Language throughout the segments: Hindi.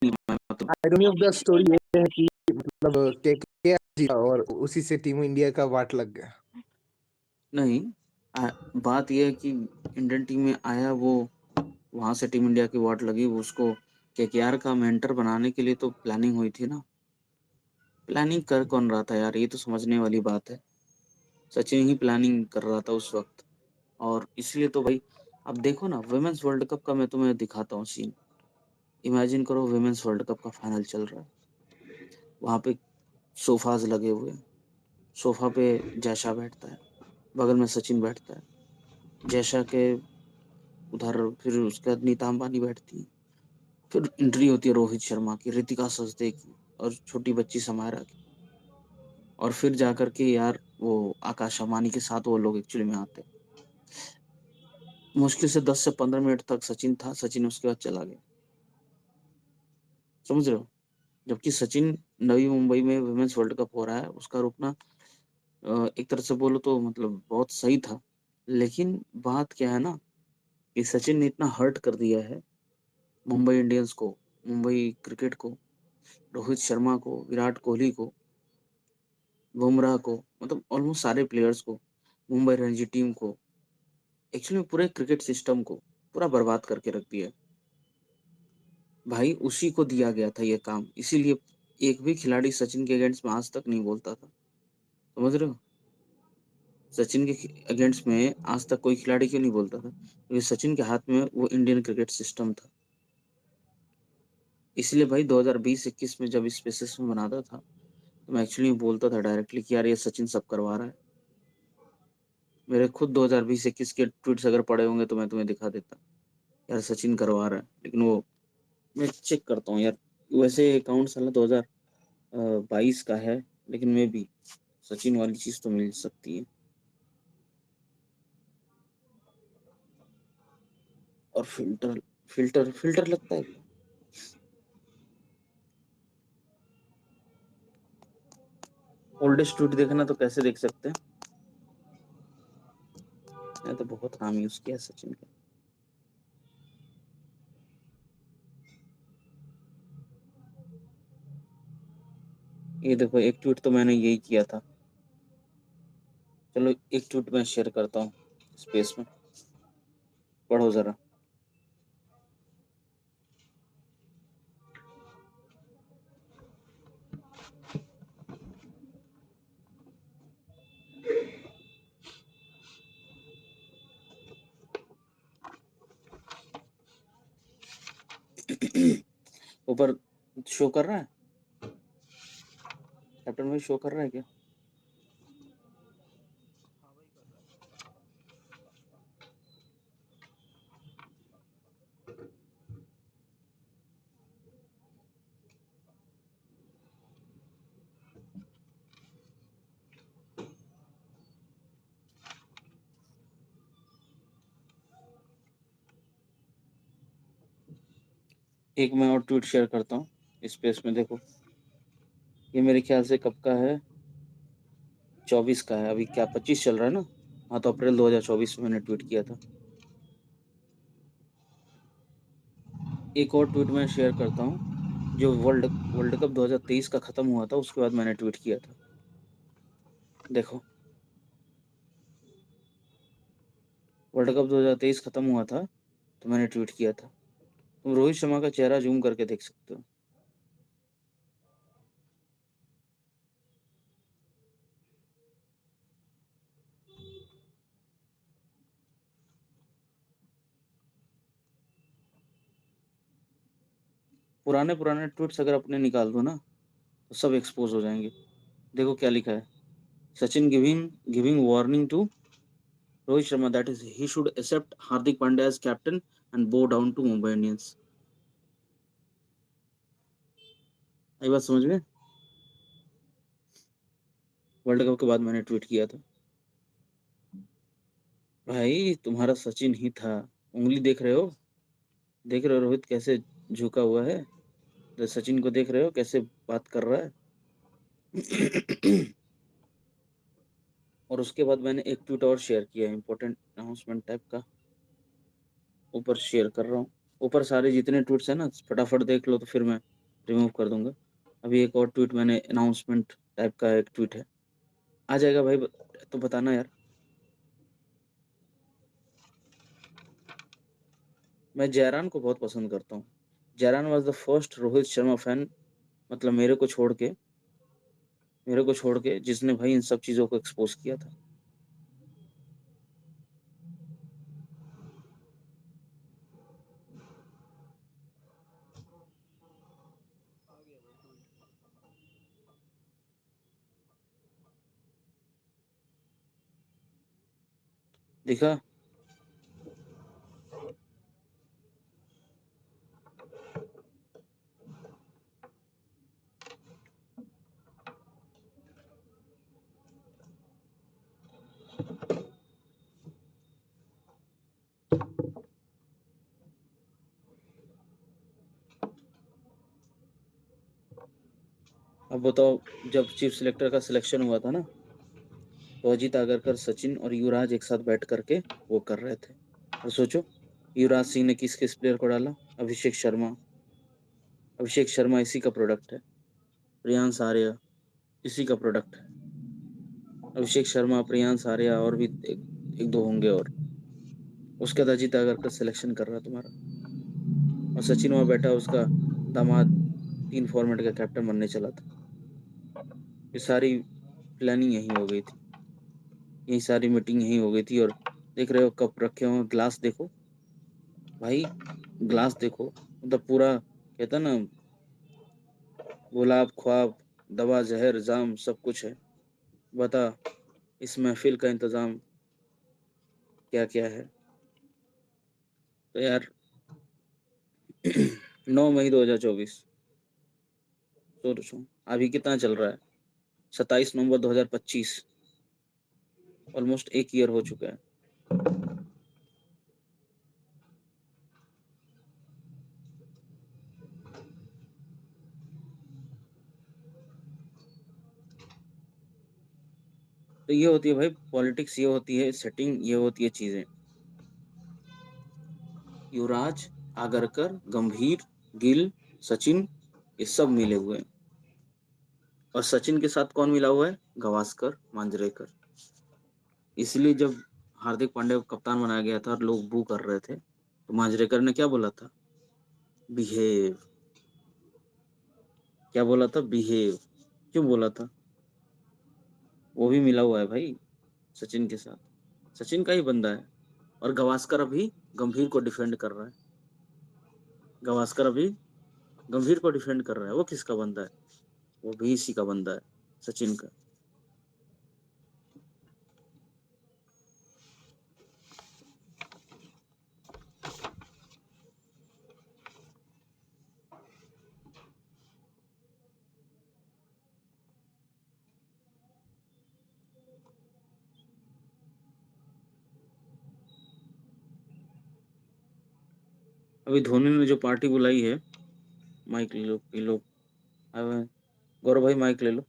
मतलब आयरनी ऑफ द स्टोरी ये है कि मतलब केकेआर जीता और उसी से टीम इंडिया का वाट लग गया। नहीं, बात ये है कि इंडियन टीम में आया वो, वहाँ से टीम इंडिया की वाट लगी, उसको केकेआर का मेंटर बनाने के लिए तो प्लानिंग हुई थी ना। प्लानिंग कर कौन रहा था यार, ये तो समझने वाली बात है। सचिन ही प्लानिंग कर रहा था उस वक़्त, और इसलिए तो भाई अब देखो ना, वुमेन्स वर्ल्ड कप का मैं तुम्हें दिखाता हूँ सीन। इमेजिन करो वुमेन्स वर्ल्ड कप का फाइनल चल रहा है। वहाँ पे सोफ़ाज़ लगे हुए हैं। सोफ़ा पे जैशा बैठता है, बगल में सचिन बैठता है। जैशा के उधर फिर उसके बाद नीता अंबानी बैठती है। फिर एंट्री होती है रोहित शर्मा की, ऋतिका सजदे की और छोटी बच्ची समायरा की। और फिर जाकर के यार वो आकाश अंबानी के साथ वो लोग एक्चुअली में आते हैं। मुश्किल से 10 से 15 मिनट तक सचिन था, सचिन उसके बाद चला गया। समझ रहे हो? जबकि सचिन, नवी मुंबई में वुमेन्स वर्ल्ड कप हो रहा है, उसका रुकना एक तरह से बोलो तो मतलब बहुत सही था। लेकिन बात क्या है ना, कि सचिन ने इतना हर्ट कर दिया है मुंबई इंडियंस को, मुंबई क्रिकेट को, रोहित शर्मा को, विराट कोहली को, बुमराह को, मतलब ऑलमोस्ट सारे प्लेयर्स को, मुंबई रणजी टीम को, एक्चुअली में पूरे क्रिकेट सिस्टम को पूरा बर्बाद करके रख दिया है। भाई उसी को दिया गया था ये काम, इसीलिए एक भी खिलाड़ी सचिन के अगेंस्ट में आज तक नहीं बोलता था। समझ रहे हो? सचिन के अगेंस्ट में आज तक कोई खिलाड़ी क्यों नहीं बोलता था? क्योंकि सचिन के हाथ में वो इंडियन क्रिकेट सिस्टम था। इसलिए भाई 2020-21 में जब स्पेसिस में बनाता था, तो मैं एक्चुअली बोलता था डायरेक्टली कि यार ये सचिन सब करवा रहा है। मेरे खुद 2020-21 के ट्वीट्स अगर पड़े होंगे तो मैं तुम्हें दिखा देता, यार सचिन करवा रहा है। लेकिन वो मैं चेक करता हूँ यार, वैसे अकाउंट साला 2022 का है, लेकिन मैं भी सचिन वाली चीज तो मिल सकती है। और फिल्टर, फिल्टर लगता है क्या? ओल्डेस्ट ट्वीट देखना तो कैसे देख सकते हैं? मैं तो बहुत नाम यूज किया सचिन का। ये देखो, एक ट्वीट तो मैंने यही किया था। चलो एक ट्वीट मैं शेयर करता हूँ स्पेस में, पढ़ो जरा। ऊपर शो कर रहा है, कैप्टन भाई शो कर रहा है क्या? एक मैं और ट्वीट शेयर करता हूँ स्पेस में, देखो। ये मेरे ख्याल से कब का है, 24 का है। अभी क्या 25 चल रहा है ना? हाँ, तो अप्रैल 2024 में मैंने ट्वीट किया था। एक और ट्वीट मैं शेयर करता हूँ, जो वर्ल्ड वर्ल्ड कप 2023 का खत्म हुआ था, उसके बाद मैंने ट्वीट किया था। देखो, वर्ल्ड कप 2023 खत्म हुआ था, तो मैंने ट्वीट किया था। तुम रोहित शर्मा का चेहरा जूम करके देख सकते हो। पुराने पुराने ट्वीट्स अगर अपने निकाल दो ना, तो सब एक्सपोज हो जाएंगे। देखो क्या लिखा है, Sachin giving giving warning to Rohit Sharma that is he should accept Hardik Pandya as captain and bow down to Mumbai Indians. आई बात समझ में? वर्ल्ड कप के बाद मैंने ट्वीट किया था। भाई तुम्हारा सचिन ही था। उंगली देख रहे हो? देख रहे हो रोहित कैसे झुका हुआ है? तो सचिन को देख रहे हो कैसे बात कर रहा है? और उसके बाद मैंने एक ट्वीट और शेयर किया, इंपॉर्टेंट अनाउंसमेंट टाइप का। ऊपर शेयर कर रहा हूँ। ऊपर सारे जितने ट्वीट्स हैं ना, फटाफट देख लो तो फिर मैं रिमूव कर दूँगा। अभी एक और ट्वीट मैंने अनाउंसमेंट टाइप का एक ट्वीट है। आ जाएगा भाई तो बताना यार। मैं जयरान को बहुत पसंद करता हूँ। जयरान was the first Rohit Sharma fan मतलब मेरे को छोड़ के जिसने भाई इन सब चीज़ों को एक्सपोज़ किया था। देखा? अब बताओ जब चीफ सिलेक्टर का सिलेक्शन हुआ था ना, तो अजीत आगरकर, सचिन और युवराज एक साथ बैठ करके वो कर रहे थे। और सोचो युवराज सिंह ने किस-किस प्लेयर को डाला? अभिषेक शर्मा। अभिषेक शर्मा इसी का प्रोडक्ट है। प्रियांश आर्या इसी का प्रोडक्ट है। अभिषेक शर्मा, प्रियांश आर्या और भी एक दो होंगे और। उसके बाद अजीत आगरकर सिलेक्शन कर रहा है तुम्हारा। और सचिन वहाँ बैठा उसका दामाद 3 फॉर्मेट का कैप्टन बनने चला था। ये सारी प्लानिंग यहीं हो गई थी। यही सारी मीटिंग यहीं हो गई थी और देख रहे हो कप रखे हुए हैं, ग्लास देखो। भाई ग्लास देखो मतलब पूरा कहते हैं ना गुलाब, ख्वाब, दवा, ज़हर, जाम सब कुछ है। बता इस महफ़िल का इंतज़ाम क्या-क्या है? तो यार 9 मई 2024 सोचो अभी कितना चल रहा है? 27 नवंबर 2025 ऑलमोस्ट 1 ईयर हो चुका है। तो ये होती है भाई पॉलिटिक्स, ये होती है सेटिंग, ये होती है चीज़ें। युवराज, आगरकर, गंभीर, गिल, सचिन ये सब मिले हुए हैं। और सचिन के साथ कौन मिला हुआ है? गावस्कर, मांजरेकर। इसलिए जब हार्दिक पांड्या को कप्तान बनाया गया था और लोग बू कर रहे थे, तो मांजरेकर ने क्या बोला था? बिहेव। क्या बोला था? बिहेव। क्यों बोला था? वो भी मिला हुआ है भाई सचिन के साथ। सचिन का ही बंदा है। और गावस्कर अभी गंभीर को डिफेंड कर रहा है। गावस्कर अभी गंभीर को डिफेंड कर रहा है। वो किसका बंदा है? वो भी इसी का बंदा है, सचिन का। अभी धोनी ने जो पार्टी बुलाई है, माइक ले लो, पी लो। गौरव भाई माइक ले लो।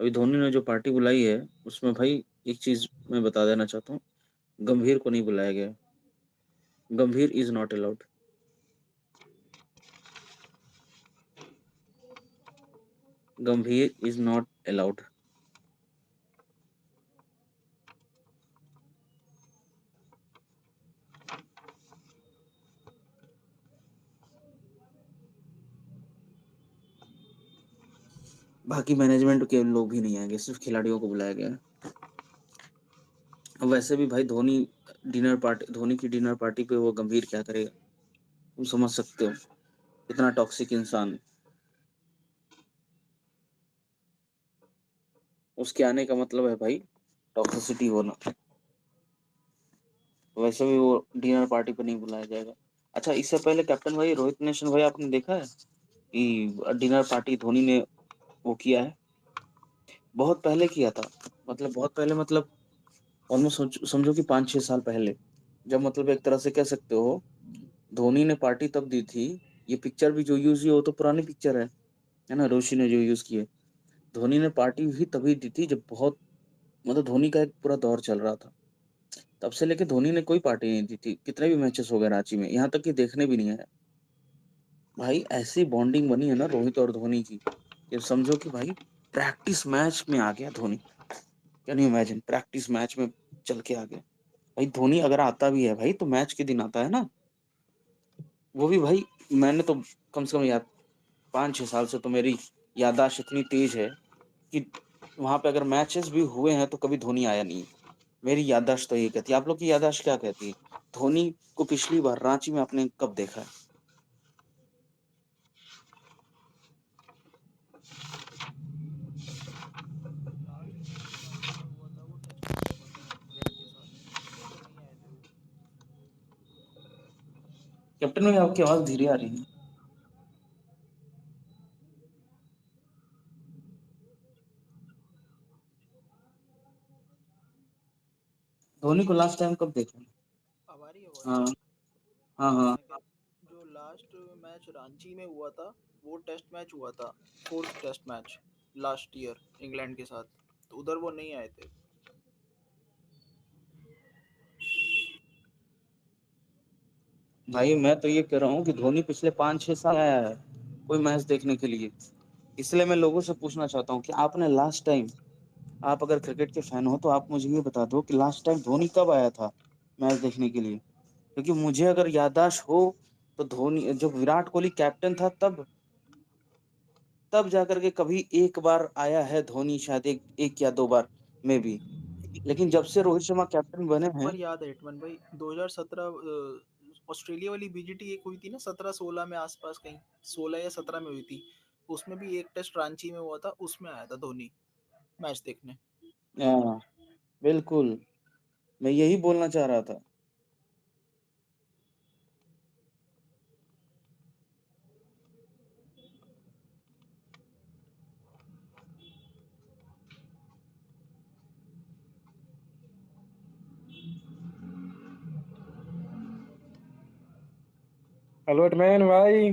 अभी धोनी ने जो पार्टी बुलाई है, उसमें भाई एक चीज़ मैं बता देना चाहता हूँ, गंभीर को नहीं बुलाया गया है। गंभीर इज़ नॉट अलाउड। गंभीर इज़ नॉट अलाउड। बाकी मैनेजमेंट के लोग भी नहीं आएँगे, सिर्फ़ खिलाड़ियों को बुलाया गया है। अब वैसे भी भाई धोनी की डिनर पार्टी पे वो गंभीर क्या करेगा? तुम समझ सकते हो, कितना टॉक्सिक इंसान। उसके आने का मतलब है भाई टॉक्सिसिटी होना। वैसे भी वो डिनर पार्टी पे नहीं बुलाया जाएगा। अच्छा इससे पहले कैप्टन भाई रोहित नेशन भाई आपने देखा है कि डिनर पार्टी धोनी ने वो किया है? बहुत पहले किया था। मतलब बहुत पहले मतलब ऑलमोस्ट समझो कि 5-6 साल पहले। जब मतलब एक तरह से कह सकते हो धोनी ने पार्टी तब दी थी, ये पिक्चर भी जो यूज़ हुई है वो तो पुरानी पिक्चर है ना? रोशी ने जो यूज़ की है। धोनी ने पार्टी भी तभी दी थी जब बहुत मतलब धोनी का एक पूरा दौर चल रहा था। तब से लेके धोनी ने कोई पार्टी नहीं दी थी। कितने भी मैचेस हो गए रांची में, यहाँ तक कि देखने भी नहीं आया। भाई ऐसी बॉन्डिंग बनी है ना रोहित और धोनी की, कि समझो कि भाई प्रैक्टिस मैच में आ गया Dhoni. Can you imagine, practice match में चल के आ गया। भाई धोनी अगर आता भी है भाई तो मैच के दिन आता है ना, वो भी भाई। मैंने तो कम से कम याद 5-6 साल से तो मेरी याददाश्त इतनी तेज है कि वहां पे अगर मैचेस भी हुए हैं तो कभी धोनी आया नहीं है। मेरी याददाश्त तो यही कहती है। आप लोग की याददाश्त क्या कहती है? धोनी को पिछली बार रांची में आपने कब देखा है? कैप्टन में आपकी आवाज धीरे आ रही है। धोनी को लास्ट टाइम कब देखा? अब आ रही है हाँ, आवाज? हाँ, हाँ। मैं कह जो लास्ट मैच रांची में हुआ था वो टेस्ट मैच हुआ था, fourth test match last year England के साथ, तो उधर वो नहीं आए थे। भाई मैं तो ये कह रहा हूँ कि धोनी पिछले 5-6 साल आया है कोई मैच देखने के लिए। इसलिए मैं लोगों से पूछना चाहता हूँ कि आपने लास्ट टाइम, आप अगर क्रिकेट के फैन हो तो आप मुझे ये बता दो कि लास्ट टाइम धोनी कब आया था मैच देखने के लिए। क्योंकि मुझे अगर याददाश्त हो तो धोनी जब विराट कोहली कैप्टन था तब तब जाकर के कभी एक बार आया है धोनी, शायद एक या दो बार में भी। लेकिन जब से रोहित शर्मा कैप्टन बने एक हैं। बार याद है हिटमैन भाई, 2017 ऑस्ट्रेलिया वाली बीजीटी एक हुई थी ना, 17-16 में आसपास, कहीं 16 या 17 में हुई थी। उसमें भी एक टेस्ट रांची में हुआ था, उसमें आया था धोनी मैच देखने। हाँ, बिल्कुल, मैं यही बोलना चाह रहा था। हेलो हिटमैन भाई।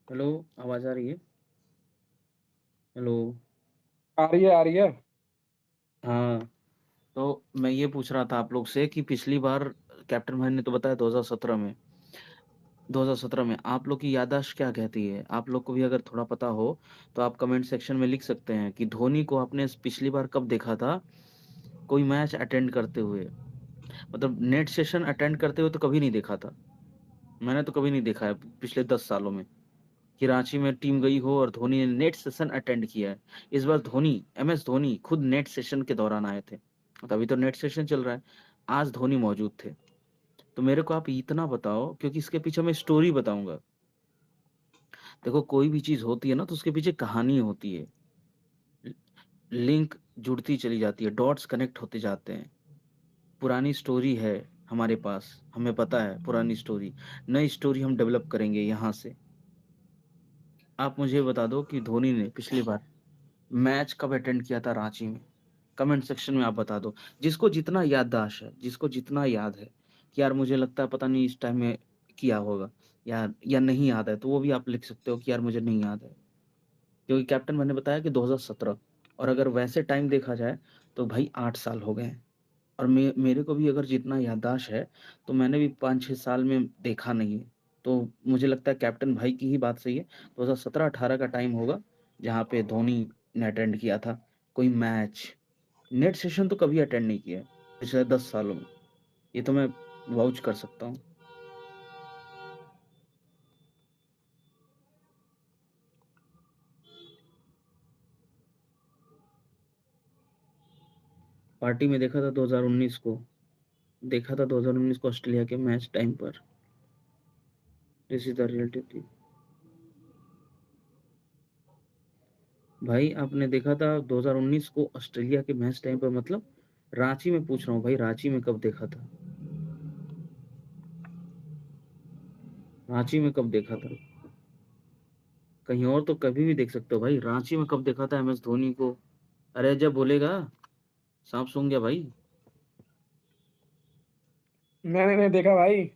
हेलो, आवाज आ रही है? हेलो। आ रही है, आ रही है। हाँ, तो मैं ये पूछ रहा था आप लोग से कि पिछली बार कैप्टन भाई ने तो बताया 2017 में आप लोग की याददाश्त क्या कहती है? आप लोग को भी अगर थोड़ा पता हो तो आप कमेंट सेक्शन में लिख सकते हैं कि धोनी को आपने पिछली बार कब देखा था कोई मैच अटेंड करते हुए। मतलब नेट सेशन अटेंड करते हुए तो कभी नहीं देखा था। मैंने तो कभी नहीं देखा है पिछले 10 सालों में कि रांची में टीम गई हो और धोनी ने नेट सेशन अटेंड किया है। इस बार धोनी, एमएस धोनी खुद नेट सेशन के दौरान आए थे। तभी तो नेट सेशन चल रहा है। आज धोनी मौजूद थे। तो मेरे को आप इतना बताओ, क्योंकि इसके पीछे मैं स्टोरी बताऊंगा। देखो, कोई भी चीज होती है ना तो उसके पीछे कहानी होती है। लिंक जुड़ती चली जाती है, डॉट्स कनेक्ट होते जाते हैं। पुरानी स्टोरी है हमारे पास, हमें पता है पुरानी स्टोरी। नई स्टोरी हम डेवलप करेंगे यहाँ से। आप मुझे बता दो कि धोनी ने पिछली बार मैच कब अटेंड किया था रांची में। कमेंट सेक्शन में आप बता दो। जिसको जितना याददाश्त है, जिसको जितना याद है कि यार मुझे लगता है पता नहीं इस टाइम में किया होगा, या नहीं याद है, तो वो भी आप लिख सकते हो कि यार मुझे नहीं याद है। क्योंकि कैप्टन मैंने बताया कि 2017, और अगर वैसे टाइम देखा जाए तो भाई 8 साल हो गए हैं। और मेरे को भी अगर जितना याददाश्त है तो मैंने भी 5-6 साल में देखा नहीं है। तो मुझे लगता है कैप्टन भाई की ही बात सही है। 2017-18 का टाइम होगा जहाँ पे धोनी ने अटेंड किया था कोई मैच। नेट सेशन तो कभी अटेंड नहीं किया है पिछले 10 सालों में। ये तो मैं वाउच कर सकता हूँ। पार्टी में देखा था 2019 को, देखा था 2019 को ऑस्ट्रेलिया के मैच टाइम पर। This is the reality. भाई आपने देखा था 2019 को ऑस्ट्रेलिया के मैच टाइम पर, मतलब रांची में पूछ रहा हूँ भाई, रांची में कब देखा था? रांची में कब देखा था? कहीं और तो कभी भी देख सकते हो भाई, रांची में कब देखा था एमएस धोनी को? अरे जब बोलेगा सांप सूंघ गया भाई। मैंने नहीं देखा भाई।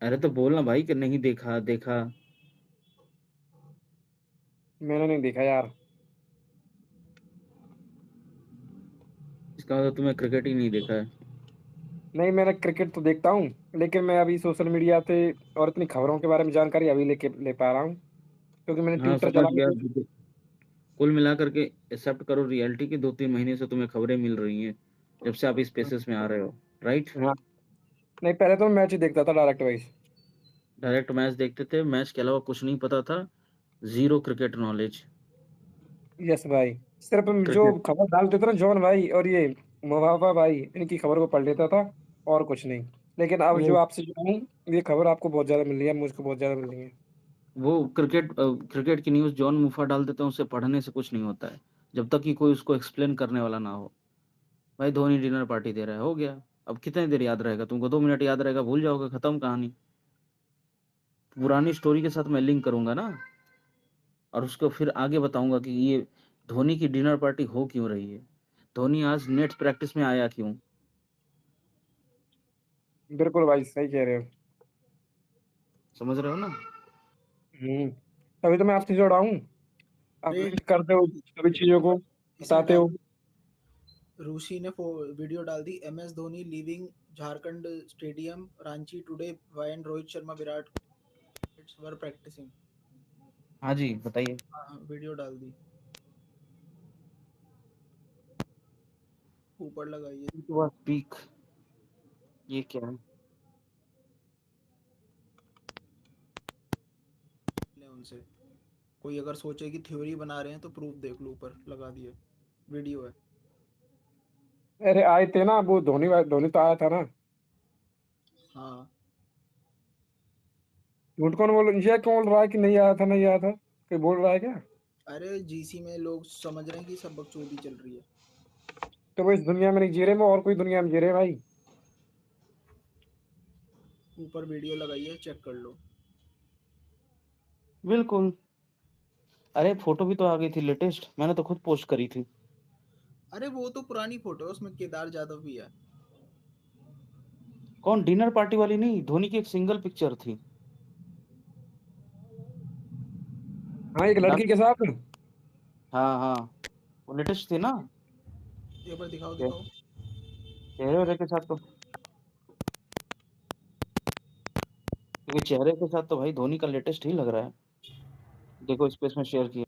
अरे तो बोलना भाई कि नहीं देखा देखा। मैंने नहीं देखा यार। इसका मतलब तुम्हें क्रिकेट ही नहीं देखा है। नहीं, मैंने क्रिकेट तो देखता हूँ, लेकिन मैं अभी सोशल मीडिया से और इतनी खबरों के बारे में जानकारी अभी लेके ले पा रहा हूँ, क्योंकि मैंने हाँ ट्विटर समझ चलाया गया। तो। कुल मिलाकर के एक्सेप्ट करो रियलिटी की 2-3 महीने से तुम्हें खबरें मिल रही हैं जब से आप इस स्पेसेस में आ रहे हो, राइट। हाँ। नहीं, पहले तो मैं मैच ही देखता था डायरेक्ट वाइज। डायरेक्ट मैच देखते थे, मैच के अलावा कुछ नहीं पता था। Zero cricket knowledge. यस भाई। सिर्फ जो क्रिकेट। खबर डालते थे ना जॉन भाई और ये मुहावा भाई, इनकी खबर को पढ़ लेता था और कुछ नहीं। लेकिन अब जो वो आपसे जो हूँ, ये खबर आपको बहुत ज्यादा मिल रही है, मुझको बहुत ज्यादा मिल रही है। वो क्रिकेट की न्यूज़ जॉन मुफा डाल देते हैं, उससे पढ़ने से कुछ नहीं होता है जब तक कि कोई उसको एक्सप्लेन करने वाला ना हो। भाई धोनी डिनर पार्टी दे रहा है, हो गया। अब कितनी देर याद रहेगा तुमको? 2 मिनट याद रहेगा, भूल जाओगे, खत्म कहानी। पुरानी स्टोरी के साथ मैं लिंक करूंगा ना, और उसको फिर आगे बताऊंगा कि ये धोनी की डिनर पार्टी हो क्यों रही है, धोनी आज नेट प्रैक्टिस में आया क्यों। बिल्कुल भाई, सही कह रहे हो। समझ रहे हो ना। हम्म। तभी तो मैं आपसे जुड़ा हूँ। आप अरे लिंक करते हो सभी चीजों को, इसने बताते डाल हो। रूसी ने वीडियो डाल दी, MS Dhoni leaving Jharkhand stadium Ranchi today when Rohit Sharma Virat were practicing. हाँ जी बताइए। हाँ, वीडियो डाल दी, ऊपर लगाइए। स्पीक। ये क्या है? ले उनसे, कोई अगर सोचे कि थ्योरी बना रहे हैं तो प्रूफ देख लो, ऊपर लगा दिए, वीडियो है। अरे आए थे ना वो धोनी धोनी तो आया था ना। हाँ, झूठ कौन बोल, ये कौन बोल रहा है कि नहीं आया था, नहीं आया था, कोई बोल रहा है क्या? अरे जीसी में लोग समझ रहे हैं कि सब बकचोदी चल रही है। तो वो इस दुनिया में नहीं जी रहे, मैं और कोई दुनिया में जी रहे भाई। ऊपर वीडियो लगाई है, चेक कर लो। बिल्कुल। अरे फोटो भी तो आ गई थी लेटेस्ट, मैंने तो खुद पोस्ट करी थी। अरे वो तो पुरानी फोटो है, उसमें केदार जाधव भी है। कौन? डिनर पार्टी वाली नहीं, धोनी की एक सिंगल पिक्चर थी। हाँ, एक डाल। लड़की के साथ। हाँ हाँ, वो लेटेस्ट थी ना। एक बार दिखाओ चेहरे दिखाओ। वेहरे के साथ तो, क्योंकि चेहरे के साथ तो भाई धोनी का लेटेस्ट ही लग रहा है। देखो स्पेस में शेयर किया।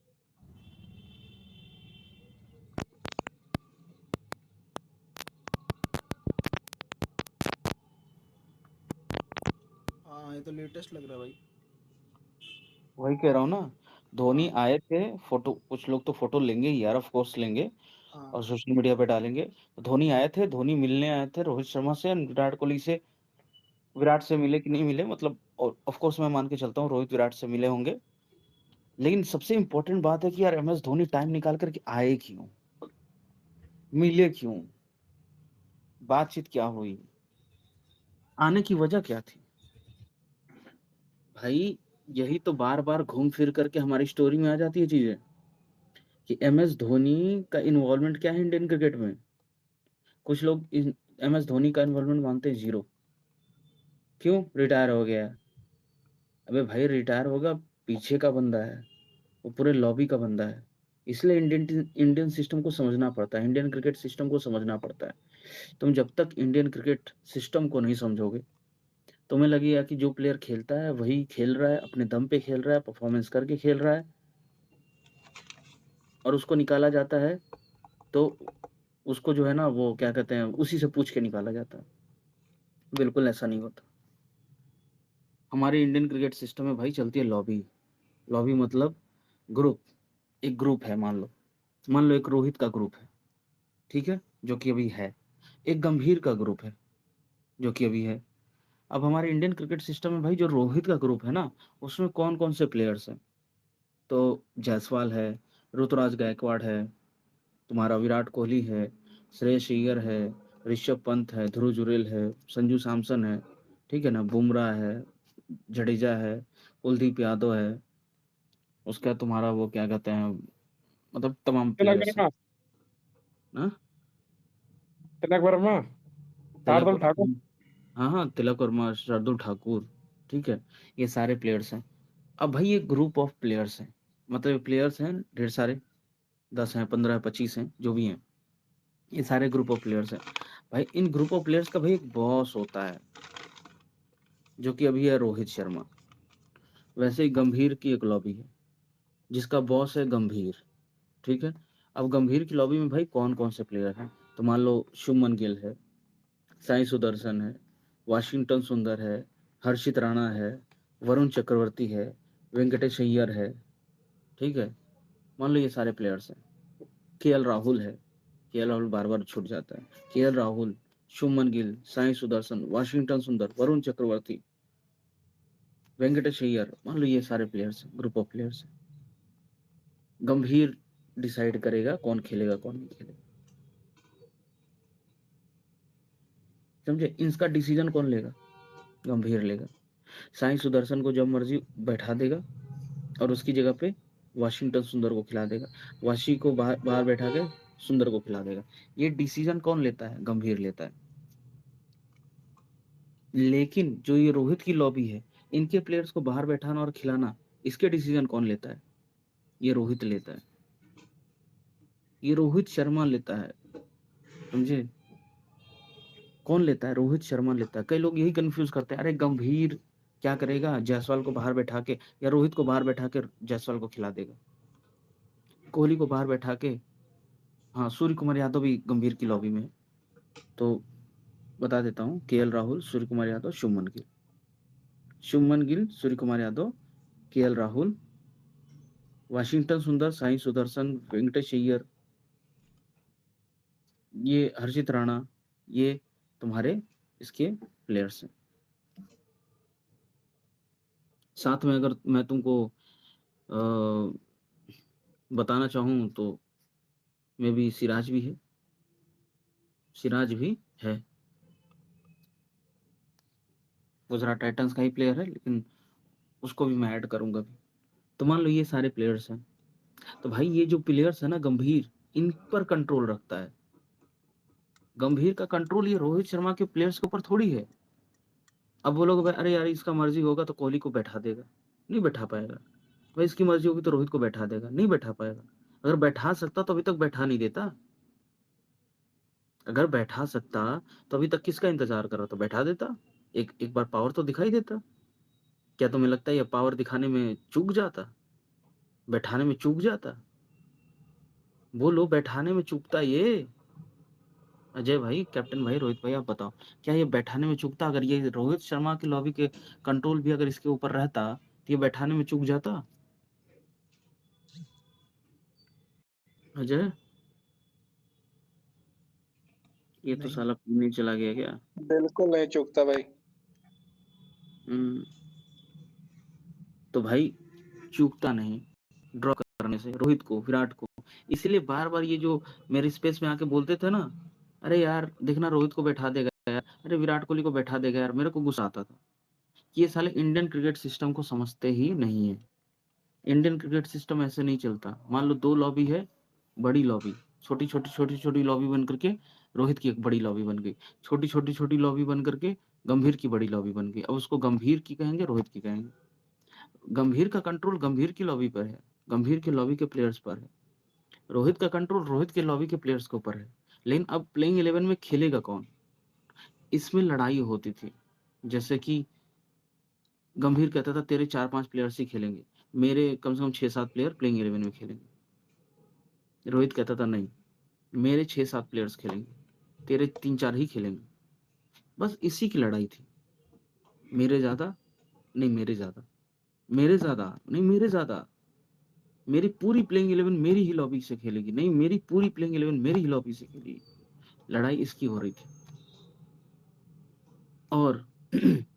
हाँ, ये तो लेटेस्ट लग रहा है भाई। वही कह रहा हूँ ना, धोनी हाँ आए थे। फोटो कुछ लोग तो फोटो लेंगे ही यार, ऑफ कोर्स लेंगे, हाँ। और सोशल मीडिया पे डालेंगे। तो धोनी आए थे, धोनी मिलने आए थे रोहित शर्मा से, विराट कोहली से। विराट से मिले कि नहीं मिले मतलब, और ऑफ कोर्स मैं मान के चलता हूँ रोहित विराट से मिले होंगे। लेकिन सबसे इंपॉर्टेंट बात है कि यार MS धोनी टाइम निकाल करके आए क्यों, मिले क्यों, बातचीत क्या हुई, आने की वजह क्या थी। भाई यही तो बार बार घूम फिर करके हमारी स्टोरी में आ जाती है चीजें, कि MS धोनी का इन्वॉल्वमेंट क्या है इंडियन क्रिकेट में। कुछ लोग MS धोनी का इन्वॉल्वमेंट मानते हैं जीरो। क्यों? रिटायर हो गया है। अबे भाई रिटायर होगा, पीछे का बंदा है, वो पूरे लॉबी का बंदा है। इसलिए इंडियन इंडियन सिस्टम को समझना पड़ता है, इंडियन क्रिकेट सिस्टम को समझना पड़ता है। तुम जब तक इंडियन क्रिकेट सिस्टम को नहीं समझोगे, तुम्हें लगेगा कि जो प्लेयर खेलता है वही खेल रहा है, अपने दम पे खेल रहा है, परफॉर्मेंस करके खेल रहा है, और उसको निकाला जाता है तो उसको जो है ना वो क्या कहते हैं, उसी से पूछ के निकाला जाता है। बिल्कुल ऐसा नहीं होता। हमारे इंडियन क्रिकेट सिस्टम में भाई चलती है लॉबी। लॉबी मतलब ग्रुप। एक ग्रुप है, मान लो एक रोहित का ग्रुप है, ठीक है, जो कि अभी है। एक गंभीर का ग्रुप है, जो कि अभी है। अब हमारे इंडियन क्रिकेट सिस्टम में भाई जो रोहित का ग्रुप है ना, उसमें कौन कौन से प्लेयर्स हैं? तो जायसवाल है, ऋतुराज गायकवाड़ है, तुम्हारा विराट कोहली है, श्रेयस अय्यर है, ऋषभ पंत है, ध्रुव जुरेल है, संजू सैमसन है, ठीक है ना, बुमराह है, जडेजा है, कुलदीप यादव है, उसका तुम्हारा वो क्या कहते हैं, मतलब तमाम तिलक प्लेयर्स हैं वर्मा। ना। तिलक वर्मा। तिलक शार्दुल ठाकुर। वर्मा। हाँ हाँ, तिलक वर्मा, शार्दुल ठाकुर, ठीक है, ये सारे प्लेयर्स हैं। अब भाई ये ग्रुप ऑफ प्लेयर्स हैं, मतलब प्लेयर्स हैं ढेर सारे, 10 हैं, 15 हैं, 25 हैं, जो भी हैं, ये सारे ग्रुप ऑफ प्लेयर्स हैं। भाई इन ग्रुप ऑफ प्लेयर्स का भाई एक बॉस होता है, जो कि अभी है रोहित शर्मा। वैसे ही गंभीर की एक लॉबी है जिसका बॉस है गंभीर, ठीक है। अब गंभीर की लॉबी में भाई कौन कौन से प्लेयर हैं, तो मान लो शुभमन गिल है, साई सुदर्शन है, वाशिंगटन सुंदर है, हर्षित राणा है, वरुण चक्रवर्ती है, वेंकटेश अय्यर है, ठीक है। मान लो ये सारे प्लेयर्स हैं। केएल राहुल है, केएल राहुल बार बार छूट जाता है। केएल राहुल, शुभमन गिल, साई सुदर्शन, वाशिंगटन सुंदर, वरुण चक्रवर्ती, वेंकटेश अय्यर, मान लो ये सारे प्लेयर्स हैं, ग्रुप ऑफ प्लेयर्स हैं। गंभीर डिसाइड करेगा कौन खेलेगा कौन नहीं खेलेगा, समझे। इसका डिसीजन कौन लेगा, गंभीर लेगा। साई सुदर्शन को जब मर्जी बैठा देगा और उसकी जगह पे वाशिंगटन सुंदर को खिला देगा, वाशी को बाहर बैठा के सुंदर को खिला देगा। ये डिसीजन कौन लेता है, गंभीर लेता है। लेकिन जो ये रोहित की लॉबी है, इनके प्लेयर्स को बाहर बैठाना और खिलाना, इसके डिसीजन कौन लेता है, ये रोहित लेता है, ये रोहित शर्मा लेता है, समझे। कौन लेता है, रोहित शर्मा लेता है। कई लोग यही कंफ्यूज करते हैं, अरे गंभीर क्या करेगा, जायसवाल को बाहर बैठा के, या रोहित को बाहर बैठा के जायसवाल को खिला देगा, कोहली को बाहर बैठा के। हाँ, सूर्य कुमार यादव भी गंभीर की लॉबी में है, तो बता देता हूँ, KL Rahul, Surya Kumar Yadav, Shubman Gill, Surya Kumar Yadav, KL Rahul, Washington सुंदर, साई सुदर्शन, वेंकटेश अय्यर, ये हर्षित राणा, ये तुम्हारे इसके प्लेयर्स हैं। साथ में अगर मैं तुमको बताना चाहूँ तो में भी सिराज भी है, गुजरात टाइटंस का ही प्लेयर है, लेकिन उसको भी मैं ऐड करूंगा भी। तो मान लो ये सारे प्लेयर्स हैं। तो भाई ये जो प्लेयर्स है ना गंभीर, इन पर कंट्रोल रखता है। गंभीर का कंट्रोल ये रोहित शर्मा के प्लेयर्स के ऊपर थोड़ी है। अब वो लोग अरे यार इसका मर्जी होगा तो कोहली को बैठा देगा, नहीं बैठा पाएगा। भाई इसकी मर्जी होगी तो रोहित को बैठा देगा, नहीं बैठा पाएगा। अगर बैठा सकता तो अभी तक बैठा नहीं देता, अगर बैठा सकता तो अभी तक किसका इंतजार कर रहा था, बैठा देता। एक बार पावर तो दिखाई देता। क्या तुम्हें लगता है ये पावर दिखाने में चूक जाता, बैठाने में चूक जाता? बोलो, बैठाने में चूकता ये? अजय भाई, कैप्टन भाई, रोहित भाई, आप बताओ, क्या ये बैठाने में चूकता? अगर ये रोहित शर्मा की लॉबी के कंट्रोल भी अगर इसके ऊपर रहता तो ये बैठाने में चूक जाता? अजय, ये तो नहीं। साला नहीं चला गया क्या? बिल्कुल नहीं चूकता भाई। तो भाई चूकता नहीं ड्रॉ करने से रोहित को, विराट को। इसलिए बार बार ये जो मेरे स्पेस में आके बोलते थे ना, अरे यार देखना रोहित को बैठा देगा यार, अरे विराट कोहली को बैठा देगा यार, मेरे को गुस्सा आता था। ये साले इंडियन क्रिकेट सिस्टम को समझते ही नहीं है। इंडियन क्रिकेट सिस्टम ऐसे नहीं चलता। मान लो 2 लॉबी है, बड़ी लॉबी, छोटी लॉबी बन करके रोहित की एक बड़ी लॉबी बन गई, छोटी लॉबी बन करके गंभीर की बड़ी लॉबी बन गई। अब उसको गंभीर की कहेंगे, रोहित की कहेंगे। गंभीर का कंट्रोल गंभीर की लॉबी पर है, गंभीर के लॉबी के प्लेयर्स पर है। रोहित का कंट्रोल रोहित के लॉबी के प्लेयर्स के ऊपर है। लेकिन अब प्लेइंग 11 में खेलेगा कौन, इसमें लड़ाई होती थी। जैसे कि गंभीर कहता था तेरे 4-5 प्लेयर्स ही खेलेंगे, मेरे कम से कम 6-7 प्लेयर प्लेइंग 11 में खेलेंगे। रोहित कहता था नहीं, मेरे 6-7 प्लेयर्स खेलेंगे, तेरे 3-4 ही खेलेंगे। बस इसी की लड़ाई थी। मेरे ज्यादा नहीं, मेरे ज्यादा, मेरे ज्यादा नहीं, मेरे ज्यादा, मेरी पूरी प्लेइंग 11 मेरी ही लॉबी से खेलेगी, नहीं मेरी पूरी प्लेइंग 11 मेरी ही लॉबी से खेलेगी। लड़ाई इसकी हो रही थी। और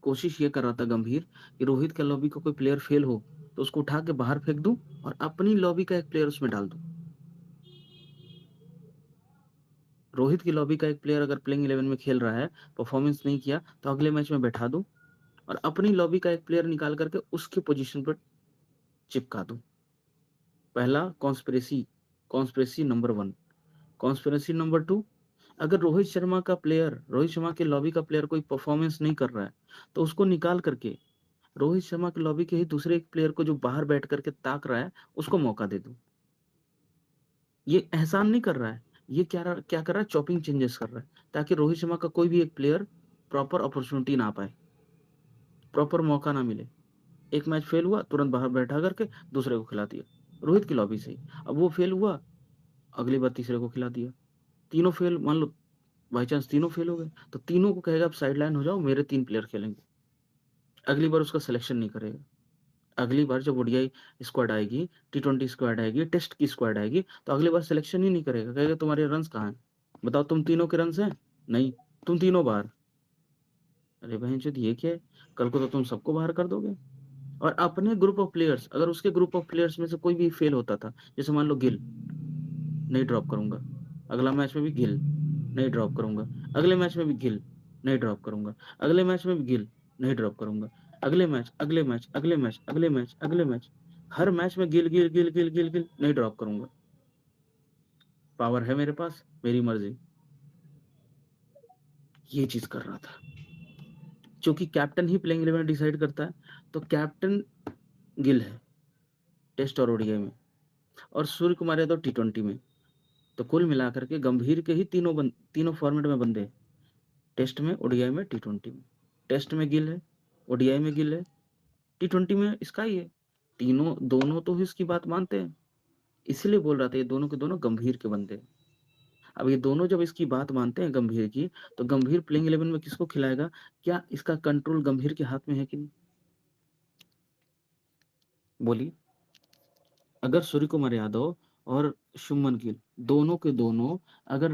कोशिश ये कर रहा था गंभीर कि रोहित के लॉबी का कोई प्लेयर फेल हो तो उसको उठा के बाहर फेंक दूं और अपनी लॉबी का एक प्लेयर उसमें डाल दूं। रोहित की लॉबी का एक प्लेयर अगर प्लेइंग 11 में खेल रहा है, परफॉर्मेंस नहीं किया, तो अगले मैच में बैठा दूं और अपनी लॉबी का एक प्लेयर निकाल करके उसके पोजीशन पर चिपका दूं। पहला कॉन्स्पिरेसी नंबर 1। कॉन्स्पिरेसी नंबर 2, अगर रोहित शर्मा के लॉबी का प्लेयर कोई परफॉर्मेंस नहीं कर रहा है तो उसको निकाल करके रोहित शर्मा की लॉबी के ही दूसरे एक प्लेयर को जो बाहर बैठ करके ताक रहा है उसको मौका दे दूं। ये एहसान नहीं कर रहा है, ये क्या कर रहा है, चॉपिंग चेंजेस कर रहा है, ताकि रोहित शर्मा का कोई भी एक प्लेयर प्रॉपर अपॉर्चुनिटी ना पाए, प्रॉपर मौका ना मिले। एक मैच फेल हुआ, तुरंत बाहर बैठा करके दूसरे को खिला दिया, रोहित की लॉबी से ही। अब वो फेल हुआ, अगली बार तीसरे को खिला दिया। तीनों फेल, मान लो बाई चांस तीनों फेल हो गए, तो तीनों को कहेगा आप साइड लाइन हो जाओ, मेरे 3 प्लेयर खेलेंगे। अगली बार उसका सिलेक्शन नहीं करेगा। अगली बार जब ओडीआई स्क्वाड आएगी, T20 स्क्वाड आएगी, टेस्ट की स्क्वाड आएगी, तो अगली बार सिलेक्शन ही नहीं करेगा, कहेगा तुम्हारे रन्स कहाँ हैं, बताओ तुम तीनों के रन्स हैं, नहीं, तुम तीनों बाहर। अरे बहनचोद ये क्या है, कल को तो तुम सबको बाहर कर दोगे। और अपने ग्रुप ऑफ प्लेयर्स, अगर उसके ग्रुप ऑफ प्लेयर्स में से कोई भी फेल होता था, जैसे मान लो गिल, नहीं ड्रॉप करूंगा, अगला मैच में भी गिल, नहीं ड्रॉप करूंगा, अगले मैच में भी गिल, नहीं ड्रॉप करूंगा, अगले मैच में भी गिल, नहीं ड्रॉप करूंगा, अगले मैच, अगले मैच, अगले मैच, अगले मैच, अगले मैच, हर मैच में गिल गिल गिल गिल गिल गिल, नहीं ड्रॉप करूंगा। पावर है मेरे पास, मेरी मर्जी। ये चीज कर रहा था, क्योंकि कैप्टन ही प्लेइंग 11 डिसाइड करता है, तो कैप्टन गिल है टेस्ट और ओडीआई में, और सूर्य कुमार यादव T20 में। तो कुल मिलाकर के गंभीर के ही तीनों फॉर्मेट में बंदे हैं, टेस्ट में, ओडीआई में, T20 में। टेस्ट में गिल है, ओडीआई में गिल है, T20 में इसका ही है। दोनों तो इसकी बात मानते हैं, इसीलिए बोल रहा था ये दोनों के दोनों गंभीर के बंदे हैं। अब ये दोनों जब इसकी बात मानते हैं गंभीर की, तो गंभीर प्लेइंग 11 में किसको खिलाएगा? क्या इसका कंट्रोल गंभीर के हाथ में है कि नहीं? बोलिए। अगर सूर्य कुमार यादव और शुभमन गिल दोनों के दोनों अगर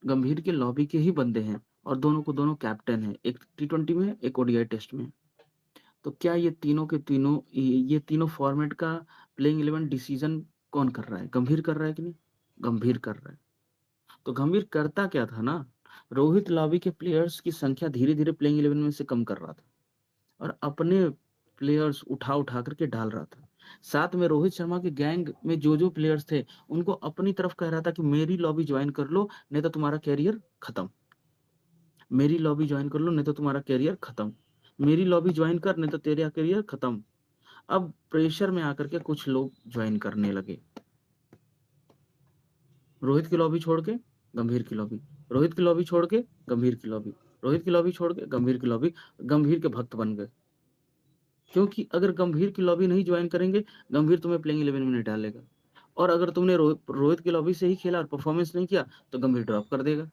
गंभीर के लॉबी के ही बंदे हैं, और दोनों को दोनों कैप्टन है, एक T20 में, एक ओडीआई टेस्ट में, तो क्या ये तीनों के तीनों, ये तीनों फॉर्मेट का प्लेइंग 11 डिसीजन कौन कर रहा है? गंभीर कर रहा है कि नहीं? गंभीर कर रहा है। तो गंभीर करता क्या था ना, रोहित लॉबी के प्लेयर्स की संख्या धीरे धीरे प्लेइंग 11 में से कम कर रहा था, और अपने प्लेयर्स उठा उठा करके डाल रहा था। साथ में रोहित शर्मा के गैंग में जो प्लेयर्स थे, उनको अपनी तरफ कह रहा था कि मेरी लॉबी ज्वाइन कर लो, नहीं तो तुम्हारा कैरियर खत्म। मेरी लॉबी ज्वाइन कर लो, नहीं तो तुम्हारा कैरियर खत्म। मेरी लॉबी ज्वाइन कर, नहीं तो तेरा कैरियर खत्म। अब प्रेशर में आकर के कुछ लोग ज्वाइन करने लगे, रोहित की लॉबी छोड़ के गंभीर की लॉबी, रोहित की लॉबी छोड़ के गंभीर की लॉबी, रोहित की लॉबी छोड़ के गंभीर की लॉबी, गंभीर के भक्त बन गए। क्योंकि अगर गंभीर की लॉबी नहीं ज्वाइन करेंगे, गंभीर तुम्हें प्लेइंग 11 में नहीं डालेगा, और अगर तुमने रोहित की लॉबी से ही खेला और परफॉर्मेंस नहीं किया, तो गंभीर ड्रॉप कर देगा,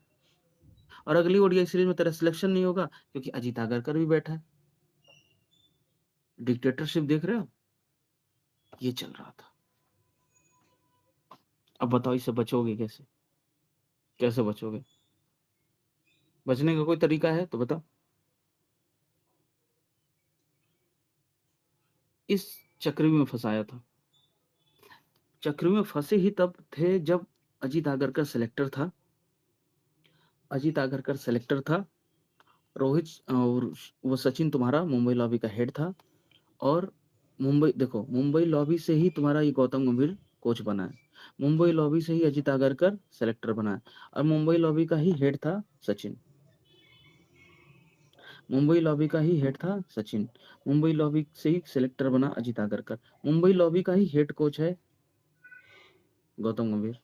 और अगली ओडीआई सीरीज में तेरा सिलेक्शन नहीं होगा, क्योंकि अजीत आगरकर भी बैठा है। डिक्टेटरशिप देख रहे हो? ये चल रहा था। अब बताओ इससे बचोगे कैसे? कैसे बचोगे? बचने का कोई तरीका है तो बताओ। इस चक्रव्यूह में फंसाया था। चक्रव्यूह में फंसे ही तब थे जब अजीत आगरकर सिलेक्टर था, अजीत आगरकर सिलेक्टर था, रोहित और वो सचिन तुम्हारा मुंबई लॉबी का हेड था, और मुंबई, देखो मुंबई लॉबी से ही तुम्हारा ये गौतम गंभीर कोच बना है, मुंबई लॉबी से ही अजीत आगरकर सेलेक्टर बना है, और मुंबई लॉबी का ही हेड था सचिन, मुंबई लॉबी का ही हेड था सचिन, मुंबई लॉबी से ही सेलेक्टर बना अजीत आगरकर, मुंबई लॉबी का ही हेड कोच है गौतम गंभीर।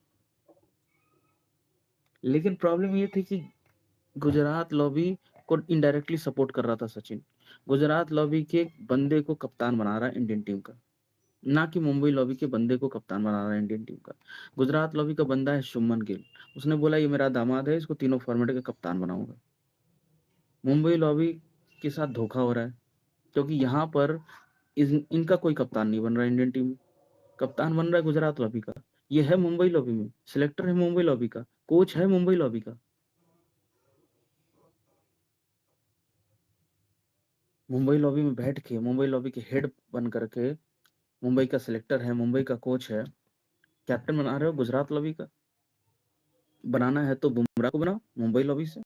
लेकिन प्रॉब्लम ये थी कि गुजरात लॉबी को इनडायरेक्टली सपोर्ट कर रहा था सचिन, गुजरात लॉबी के बंदे को कप्तान बना रहा है इंडियन टीम का, ना कि मुंबई लॉबी के बंदे को कप्तान बना रहा है इंडियन टीम का। गुजरात लॉबी का बंदा है शुभमन गिल, उसने बोला ये मेरा दामाद है, इसको तीनों फॉर्मेट का कप्तान बनाऊंगा। मुंबई लॉबी के साथ धोखा हो रहा है, क्योंकि यहाँ पर इनका कोई कप्तान नहीं बन रहा है इंडियन टीम में, कप्तान बन रहा है गुजरात लॉबी का। ये है मुंबई लॉबी में, सिलेक्टर है मुंबई लॉबी का, कोच है मुंबई लॉबी का। मुंबई लॉबी में बैठ के, मुंबई लॉबी के हेड बन करके, मुंबई का सिलेक्टर है, मुंबई का कोच है, कैप्टन बना रहे हो गुजरात लॉबी का। बनाना है तो बुमराह को बनाओ मुंबई लॉबी से।